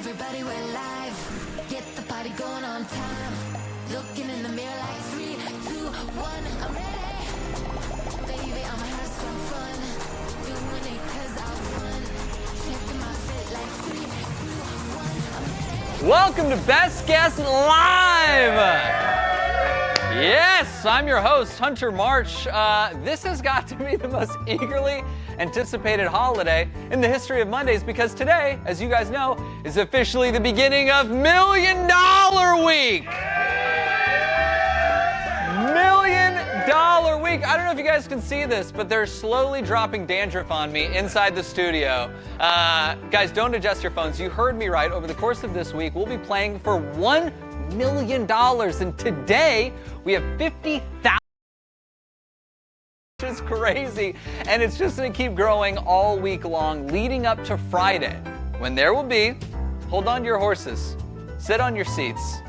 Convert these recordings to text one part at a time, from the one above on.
Everybody, we're live. Get the party going on time. Looking in the mirror like 3, 2, 1. I'm ready. Baby, I'ma have some fun. Doing it 'cause I won. Shaking my fit like 3, 2, 1. I'm ready. Welcome to Best Guess Live! Yes, I'm your host, Hunter March. This has got to be the most eagerly anticipated holiday in the history of Mondays because today, as you guys know, is officially the beginning of Million Dollar Week! Million Dollar Week! I don't know if you guys can see this, but they're slowly dropping dandruff on me inside the studio. Guys, don't adjust your phones. You heard me right. Over the course of this week, we'll be playing for $1 million. And today, we have 50,000. Which is crazy. And it's just going to keep growing all week long, leading up to Friday, when there will be, hold on to your horses, sit on your seats,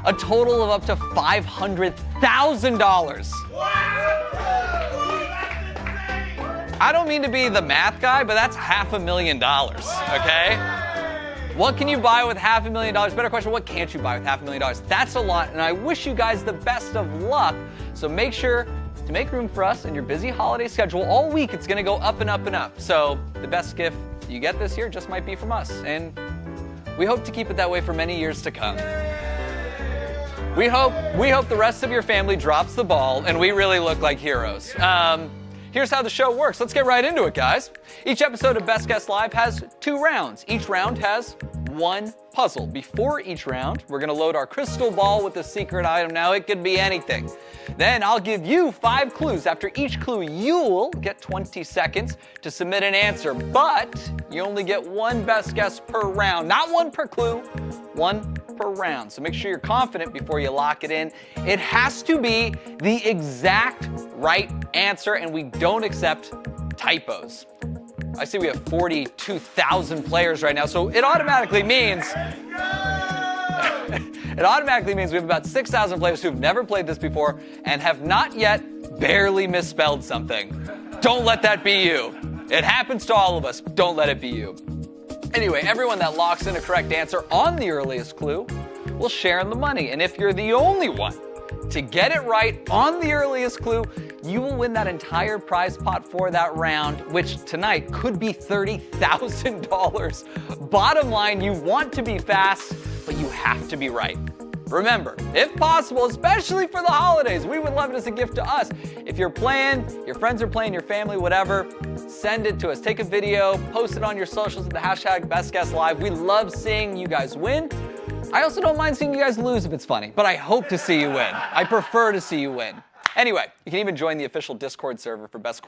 a total of up to $500,000. I don't mean to be the math guy, but that's $500,000, okay? What can you buy with $500,000? Better question, what can't you buy with $500,000? That's a lot, and I wish you guys the best of luck. So make sure to make room for us in your busy holiday schedule. All week, it's gonna go up and up and up. So the best gift you get this year just might be from us, and we hope to keep it that way for many years to come. We hope the rest of your family drops the ball and we really look like heroes. Here's how the show works. Let's get right into it, guys. Each episode of Best Guess Live has 2 rounds. Each round has 1 puzzle. Before each round, we're gonna load our crystal ball with a secret item. Now, it could be anything. Then I'll give you 5 clues. After each clue, you'll get 20 seconds to submit an answer, but you only get 1 best guess per round. Not 1 per clue, 1 per round. So make sure you're confident before you lock it in. It has to be the exact right answer, and we don't accept typos. I see we have 42,000 players right now, so it automatically means we have about 6,000 players who've never played this before and have not yet barely misspelled something. Don't let that be you. It happens to all of us. Don't let it be you. Anyway, everyone that locks in a correct answer on the earliest clue will share in the money. And if you're the only one to get it right on the earliest clue, you will win that entire prize pot for that round, which tonight could be $30,000. Bottom line, you want to be fast, but you have to be right. Remember, if possible, especially for the holidays, we would love it as a gift to us. If you're playing, your friends are playing, your family, whatever, send it to us. Take a video, post it on your socials with the hashtag BestGuessLive. We love seeing you guys win. I also don't mind seeing you guys lose if it's funny, but I hope to see you win. I prefer to see you win. Anyway, you can even join the official Discord server for Best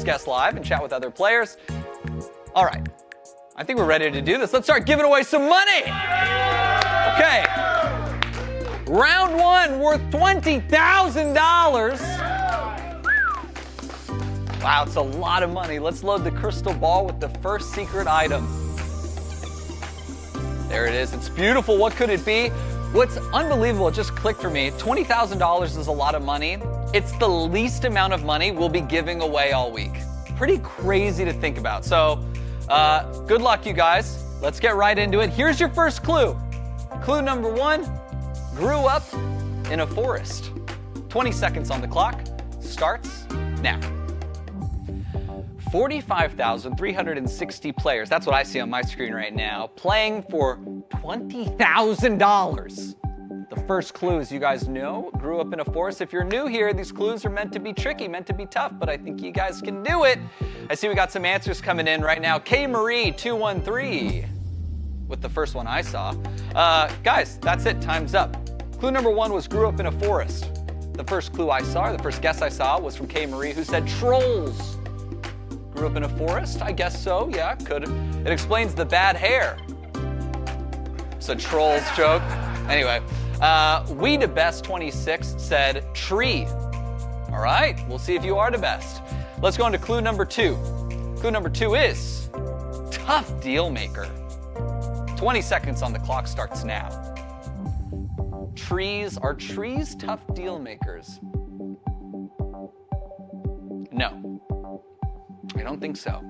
Guess Live and chat with other players. All right, I think we're ready to do this. Let's start giving away some money. Okay, round 1 worth $20,000. Wow, it's a lot of money. Let's load the crystal ball with the first secret item. There it is. It's beautiful. What could it be? What's unbelievable, it just clicked for me, $20,000 is a lot of money. It's the least amount of money we'll be giving away all week. Pretty crazy to think about. So, good luck, you guys. Let's get right into it. Here's your first clue. Clue number 1, grew up in a forest. 20 seconds on the clock, starts now. 45,360 players, that's what I see on my screen right now, playing for $20,000. The first clue, as you guys know, grew up in a forest. If you're new here, these clues are meant to be tricky, meant to be tough, but I think you guys can do it. I see we got some answers coming in right now. K Marie 213 with the first one I saw. Guys, that's it, time's up. Clue number 1 was grew up in a forest. The first clue I saw, or the first guess I saw, was from K Marie, who said trolls. Grew up in a forest? I guess so, yeah, could. It explains the bad hair. It's a trolls joke. Anyway, We the Best 26 said tree. All right, we'll see if you are the best. Let's go on to clue number 2. Clue number 2 is tough deal maker. 20 seconds on the clock starts now. Are trees tough deal makers? No, I don't think so.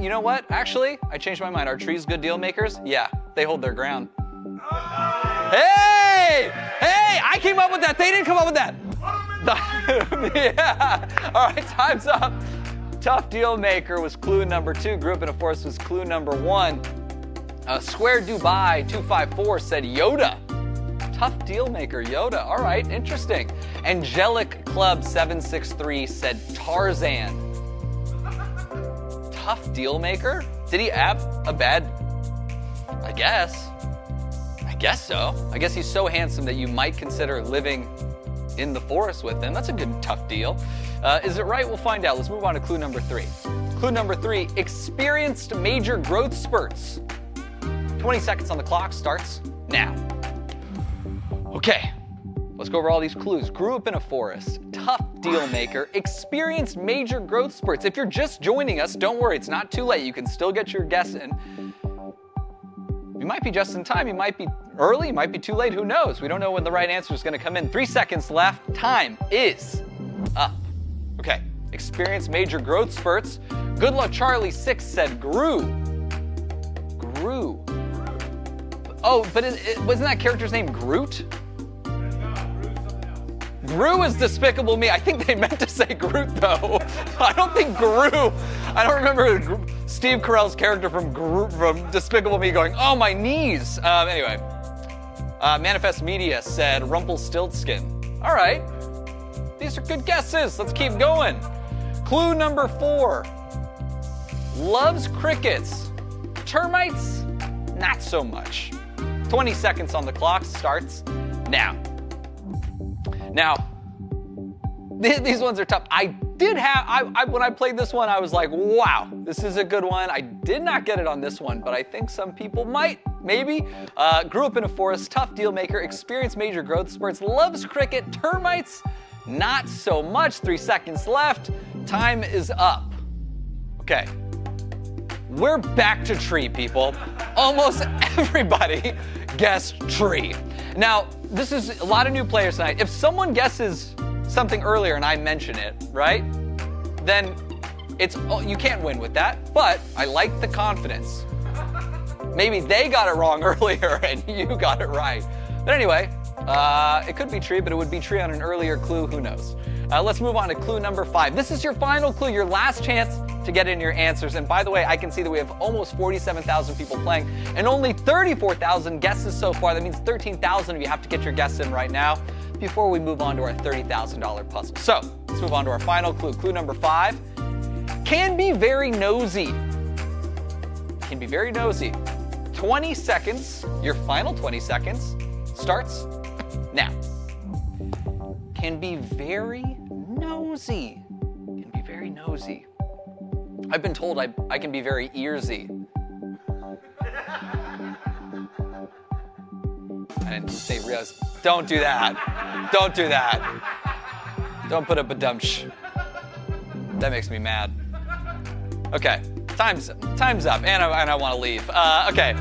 You know what? Actually, I changed my mind. Are trees good deal makers? Yeah, they hold their ground. Hey! Hey! I came up with that. They didn't come up with that. Yeah. All right, time's up. Tough deal maker was clue number 2. Grew up in a forest was clue number 1. Square Dubai 254 said Yoda. Tough deal maker, Yoda. All right, interesting. Angelic Club 763 said Tarzan. Tough deal maker? Did he have a bad? I guess so. I guess he's so handsome that you might consider living in the forest with him. That's a good tough deal. Is it right? We'll find out. Let's move on to clue number 3. Clue number 3, experienced major growth spurts. 20 seconds on the clock starts now. Okay, let's go over all these clues. Grew up in a forest, tough deal maker, experienced major growth spurts. If you're just joining us, don't worry, it's not too late. You can still get your guess in. You might be just in time, you might be early, you might be too late, who knows? We don't know when the right answer is gonna come in. 3 seconds left, time is up. Okay, experienced major growth spurts. Good Luck Charlie 6 said grew. Grew. Oh, but wasn't that character's name Groot? Gru is Despicable Me. I think they meant to say Groot, though. I don't think Gru. I don't remember Steve Carell's character from Despicable Me going, oh, my knees. Anyway, Manifest Media said Rumpelstiltskin. All right. These are good guesses. Let's keep going. Clue number 4. Loves crickets. Termites, not so much. 20 seconds on the clock starts now. Now, these ones are tough. When I played this one, I was like, wow, this is a good one. I did not get it on this one, but I think some people might, maybe. Grew up in a forest, tough deal maker, experienced major growth spurts, loves cricket, termites, not so much. 3 seconds left. Time is up. Okay. We're back to tree, people. Almost everybody guessed tree. Now, this is a lot of new players tonight. If someone guesses something earlier and I mention it, right? Then you can't win with that, but I like the confidence. Maybe they got it wrong earlier and you got it right. But anyway, it could be tree, but it would be tree on an earlier clue, who knows? Let's move on to clue number 5. This is your final clue, your last chance to get in your answers. And by the way, I can see that we have almost 47,000 people playing and only 34,000 guesses so far. That means 13,000 of you have to get your guess in right now before we move on to our $30,000 puzzle. So let's move on to our final clue. Clue number 5. Can be very nosy. Can be very nosy. 20 seconds, your final 20 seconds starts now. Can be very nosy. Can be very nosy. I've been told I can be very earsy. I didn't say realize. Don't do that. Don't do that. Don't put a badumsh. That makes me mad. Okay, time's up, and I want to leave. Okay,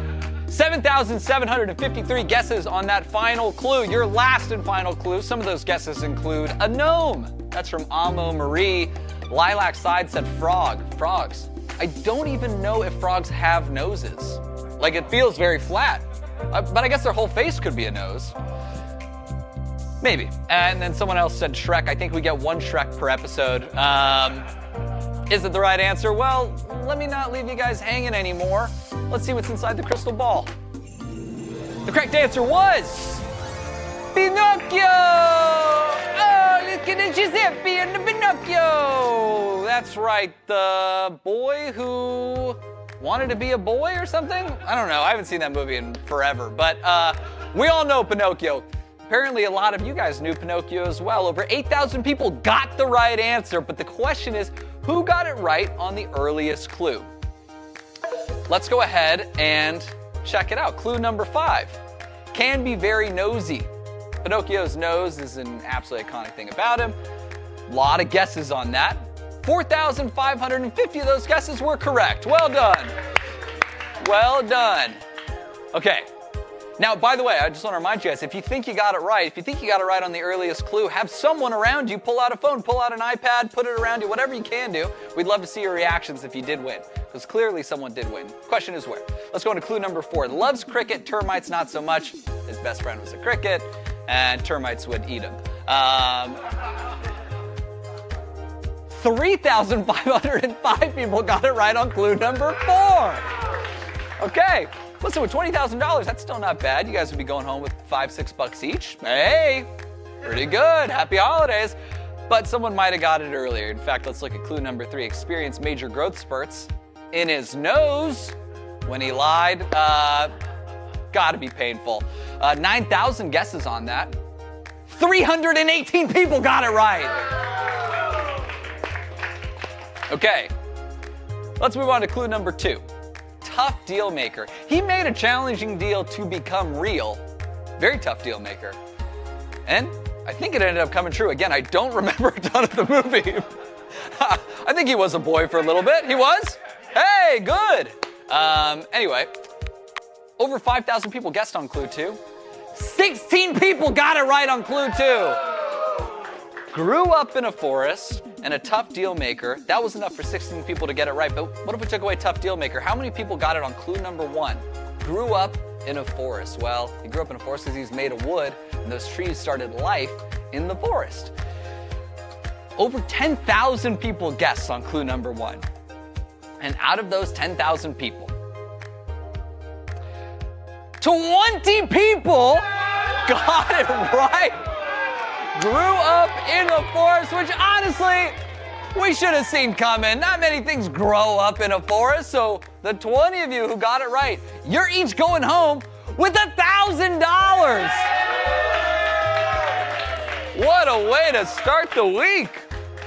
7,753 guesses on that final clue. Your last and final clue. Some of those guesses include a gnome. That's from Amo Marie. Lilac Side said frog. Frogs. I don't even know if frogs have noses. Like, it feels very flat. But I guess their whole face could be a nose. Maybe. And then someone else said Shrek. I think we get 1 Shrek per episode. Is it the right answer? Well, let me not leave you guys hanging anymore. Let's see what's inside the crystal ball. The correct answer was Pinocchio! Oh, look at the Giuseppe and the Pinocchio! That's right, the boy who wanted to be a boy or something? I don't know, I haven't seen that movie in forever, but we all know Pinocchio. Apparently a lot of you guys knew Pinocchio as well. Over 8,000 people got the right answer, but the question is, who got it right on the earliest clue? Let's go ahead and check it out. Clue number 5. Can be very nosy. Pinocchio's nose is an absolutely iconic thing about him. A lot of guesses on that. 4,550 of those guesses were correct. Well done. Well done. Okay. Now, by the way, I just want to remind you guys, if you think you got it right, on the earliest clue, have someone around you pull out a phone, pull out an iPad, put it around you, whatever you can do. We'd love to see your reactions if you did win. because clearly someone did win. Question is where? Let's go into clue number 4. Loves cricket, termites not so much. His best friend was a cricket, and termites would eat him. 3,505 people got it right on clue number 4. Okay, listen, with $20,000, that's still not bad. You guys would be going home with $5-6 each. Hey, pretty good. Happy holidays. But someone might have got it earlier. In fact, let's look at clue number 3. Experienced major growth spurts in his nose when he lied. Gotta be painful. 9,000 guesses on that. 318 people got it right. Okay, let's move on to clue number 2. Tough deal maker. He made a challenging deal to become real. Very tough deal maker. And I think it ended up coming true. Again, I don't remember a ton of the movie. I think he was a boy for a little bit. He was? Hey, good. Anyway, over 5,000 people guessed on clue 2. 16 people got it right on clue 2. Grew up in a forest and a tough deal maker. That was enough for 16 people to get it right. But what if we took away tough deal maker? How many people got it on clue number 1? Grew up in a forest. Well, he grew up in a forest because he's made of wood, and those trees started life in the forest. Over 10,000 people guessed on clue number 1. And out of those 10,000 people, 20 people got it right. Grew up in a forest, which honestly, we should have seen coming. Not many things grow up in a forest, so the 20 of you who got it right, you're each going home with $1,000. What a way to start the week.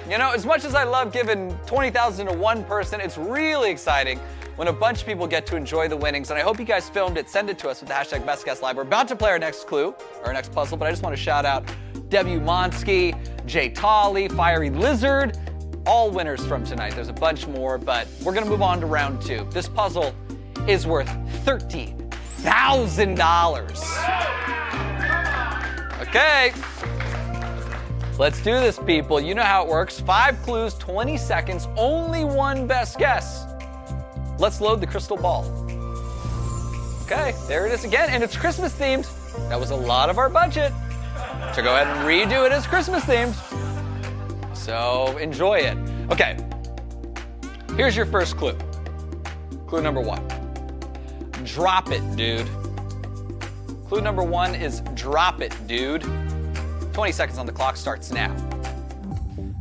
You know, as much as I love giving $20,000 to one person, it's really exciting when a bunch of people get to enjoy the winnings. And I hope you guys filmed it. Send it to us with the hashtag BestGuessLive. We're about to play our next clue, or our next puzzle, but I just want to shout out W. Monsky, Jay Tolley, Fiery Lizard, all winners from tonight. There's a bunch more, but we're going to move on to round 2. This puzzle is worth $30,000. Okay. Let's do this, people. You know how it works. 5 clues, 20 seconds, only one best guess. Let's load the crystal ball. Okay, there it is again, and it's Christmas themed. That was a lot of our budget to go ahead and redo it as Christmas themed. So enjoy it. Okay, here's your first clue. Clue number 1. Drop it, dude. Clue number 1 is drop it, dude. 20 seconds on the clock starts now.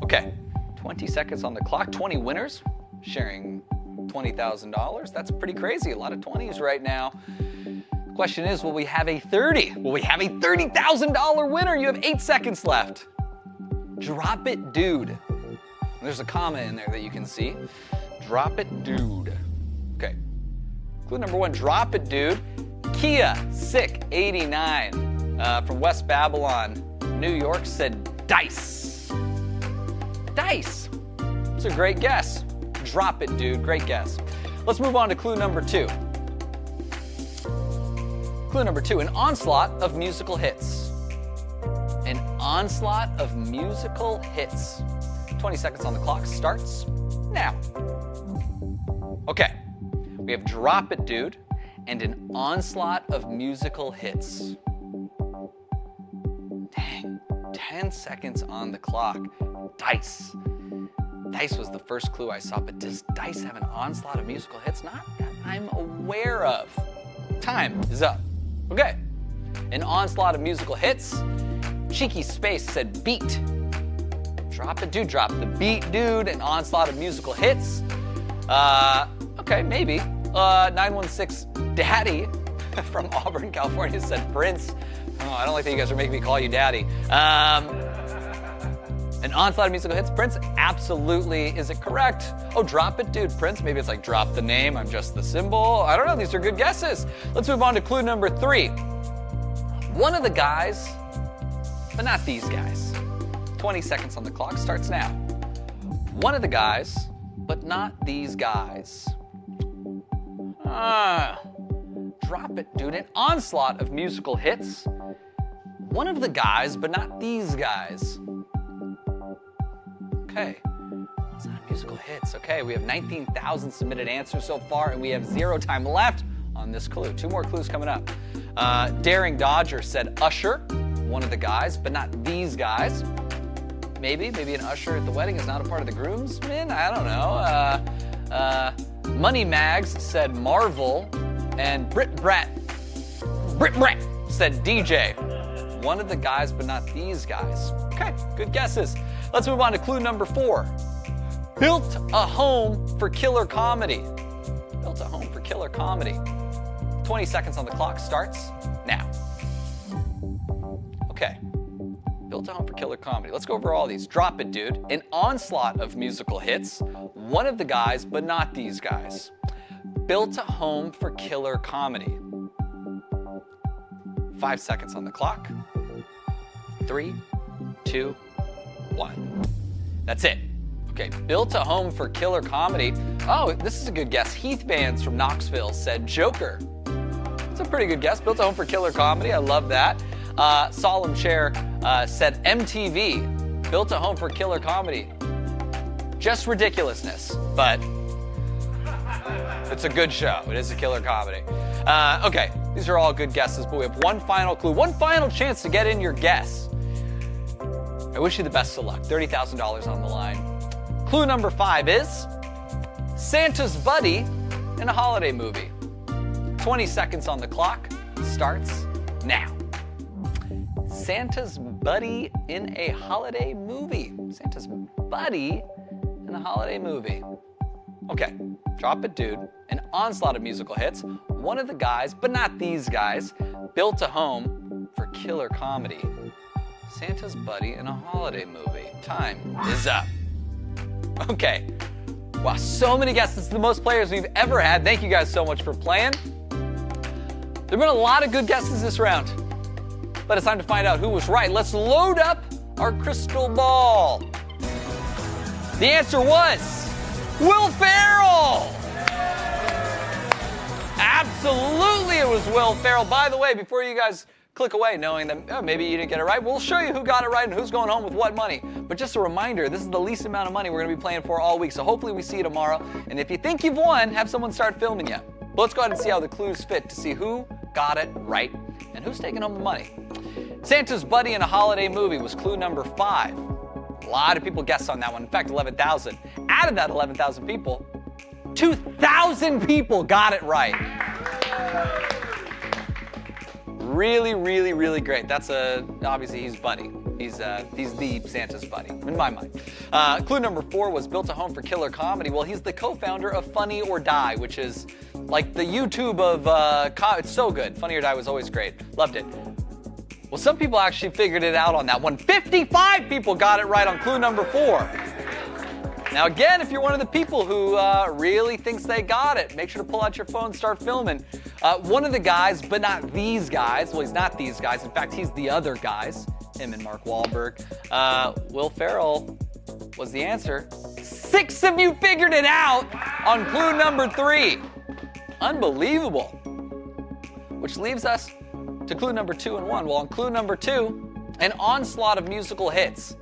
Okay, 20 seconds on the clock, 20 winners sharing $20,000. That's pretty crazy, a lot of 20s right now. Question is, will we have a 30? Will we have a $30,000 winner? You have 8 seconds left. Drop it, dude. There's a comma in there that you can see. Drop it, dude. Okay, clue number 1, drop it, dude. Kia Sick 89 from West Babylon, New York said dice. Dice. It's a great guess. Drop it, dude. Great guess. Let's move on to clue number 2. Clue number 2, an onslaught of musical hits. An onslaught of musical hits. 20 seconds on the clock starts now. Okay, we have drop it, dude, and an onslaught of musical hits. Dang, 10 seconds on the clock. Dice. Dice was the first clue I saw, but does Dice have an onslaught of musical hits? Not that I'm aware of. Time is up. Okay, an onslaught of musical hits. Cheeky Space said beat. Drop it, dude, drop the beat, dude. An onslaught of musical hits. Okay, maybe. 916 Daddy from Auburn, California said Prince. Oh, I don't like that you guys are making me call you Daddy. An onslaught of musical hits. Prince, absolutely. Is it correct? Oh, drop it, dude. Prince, maybe it's like drop the name, I'm just the symbol. I don't know, these are good guesses. Let's move on to clue number 3. One of the guys, but not these guys. 20 seconds on the clock starts now. One of the guys, but not these guys. Drop it, dude. An onslaught of musical hits. One of the guys, but not these guys. Okay. It's not musical hits. Okay, we have 19,000 submitted answers so far, and we have 0 time left on this clue. 2 more clues coming up. Daring Dodger said Usher, one of the guys, but not these guys. Maybe an usher at the wedding is not a part of the groomsmen. I don't know. Money Mags said Marvel, and Brit Brett said DJ. One of the guys, but not these guys. Okay, good guesses. Let's move on to clue number 4. Built a home for killer comedy. Built a home for killer comedy. 20 seconds on the clock starts now. Okay. Built a home for killer comedy. Let's go over all these. Drop It Dude, an onslaught of musical hits. One of the guys, but not these guys. Built a home for killer comedy. 5 seconds on the clock. 3, 2, 1. That's it. Okay, built a home for killer comedy. Oh, this is a good guess. Heath Bands from Knoxville said Joker. It's a pretty good guess. Built a home for killer comedy. I love that. Solemn Chair said MTV. Built a home for killer comedy. Just ridiculousness, but it's a good show. It is a killer comedy. Okay, these are all good guesses, but we have one final clue, one final chance to get in your guess. I wish you the best of luck. $30,000 on the line. Clue number 5 is Santa's buddy in a holiday movie. 20 seconds on the clock starts now. Santa's buddy in a holiday movie. Santa's buddy in a holiday movie. Okay, Drop It Dude, an onslaught of musical hits. One of the guys, but not these guys, built a home for killer comedy. Santa's buddy in a holiday movie. Time is up. Okay. Wow, so many guesses. It's the most players we've ever had. Thank you guys so much for playing. There have been a lot of good guesses this round, but it's time to find out who was right. Let's load up our crystal ball. The answer was Will Ferrell. Absolutely, it was Will Ferrell. By the way, before you guys click away knowing that maybe you didn't get it right, we'll show you who got it right and who's going home with what money. But just a reminder, this is the least amount of money we're going to be playing for all week, so hopefully we see you tomorrow. And if you think you've won, have someone start filming you. But let's go ahead and see how the clues fit to see who got it right and who's taking home the money. Santa's buddy in a holiday movie was clue number 5. A lot of people guessed on that one. In fact, 11,000. Out of that 11,000 people, 2,000 people got it right. Really, really, really great. That's obviously he's buddy. He's the Santa's buddy, in my mind. Clue number 4 was built a home for killer comedy. Well, he's the co-founder of Funny or Die, which is like the YouTube of, it's so good. Funny or Die was always great. Loved it. Well, some people actually figured it out on that one. 55 people got it right on clue number 4. Now again, if you're one of the people who really thinks they got it, make sure to pull out your phone and start filming. One of the guys, but not these guys, well, he's not these guys. In fact, he's the other guys, him and Mark Wahlberg. Will Ferrell was the answer. 6 of you figured it out on clue number 3. Unbelievable. Which leaves us to clue number 2 and 1. Well, on clue number 2, an onslaught of musical hits.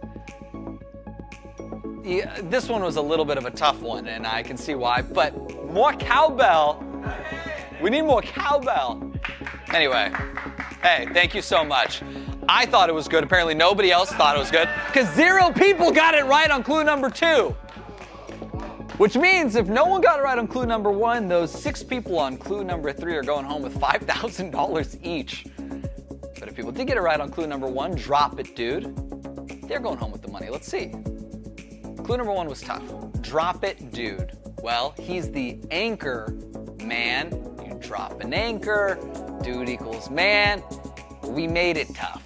Yeah, this one was a little bit of a tough one, and I can see why, but more cowbell. We need more cowbell. Anyway, hey, thank you so much. I thought it was good. Apparently nobody else thought it was good, because 0 people got it right on clue number 2. Which means if no one got it right on clue number 1, those 6 people on clue number 3 are going home with $5,000 each. But if people did get it right on clue number 1, Drop It Dude, they're going home with the money. Let's see. Clue number 1 was tough. Drop It Dude. Well, he's the anchor man. You drop an anchor, dude equals man. We made it tough.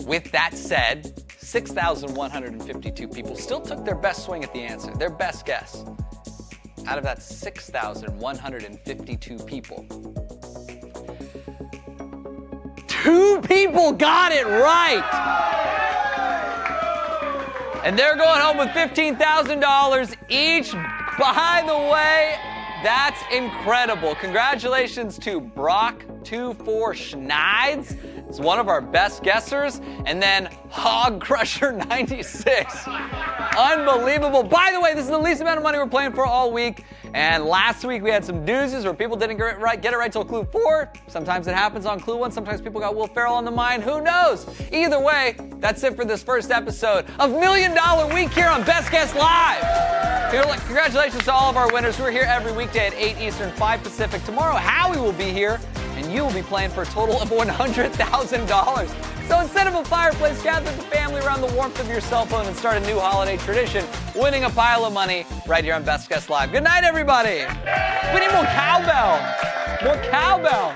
With that said, 6,152 people still took their best swing at the answer, their best guess. Out of that 6,152 people, 2 people got it right! And they're going home with $15,000 each. By the way, that's incredible. Congratulations to Brock24 Schneids, is one of our best guessers, and then Hog Crusher 96. Unbelievable. By the way, this is the least amount of money we're playing for all week. And last week we had some doozies where people didn't get it right till clue 4. Sometimes it happens on clue 1. Sometimes people got Will Ferrell on the mind. Who knows? Either way, that's it for this first episode of $1 Million Week here on Best Guess Live. Congratulations to all of our winners. We're here every weekday at 8 Eastern, 5 Pacific. Tomorrow, Howie will be here, and you will be playing for a total of $100,000. So instead of a fireplace, gather the family around the warmth of your cell phone and start a new holiday tradition, winning a pile of money right here on Best Guess Live. Good night, everybody. We need more cowbell. More cowbell.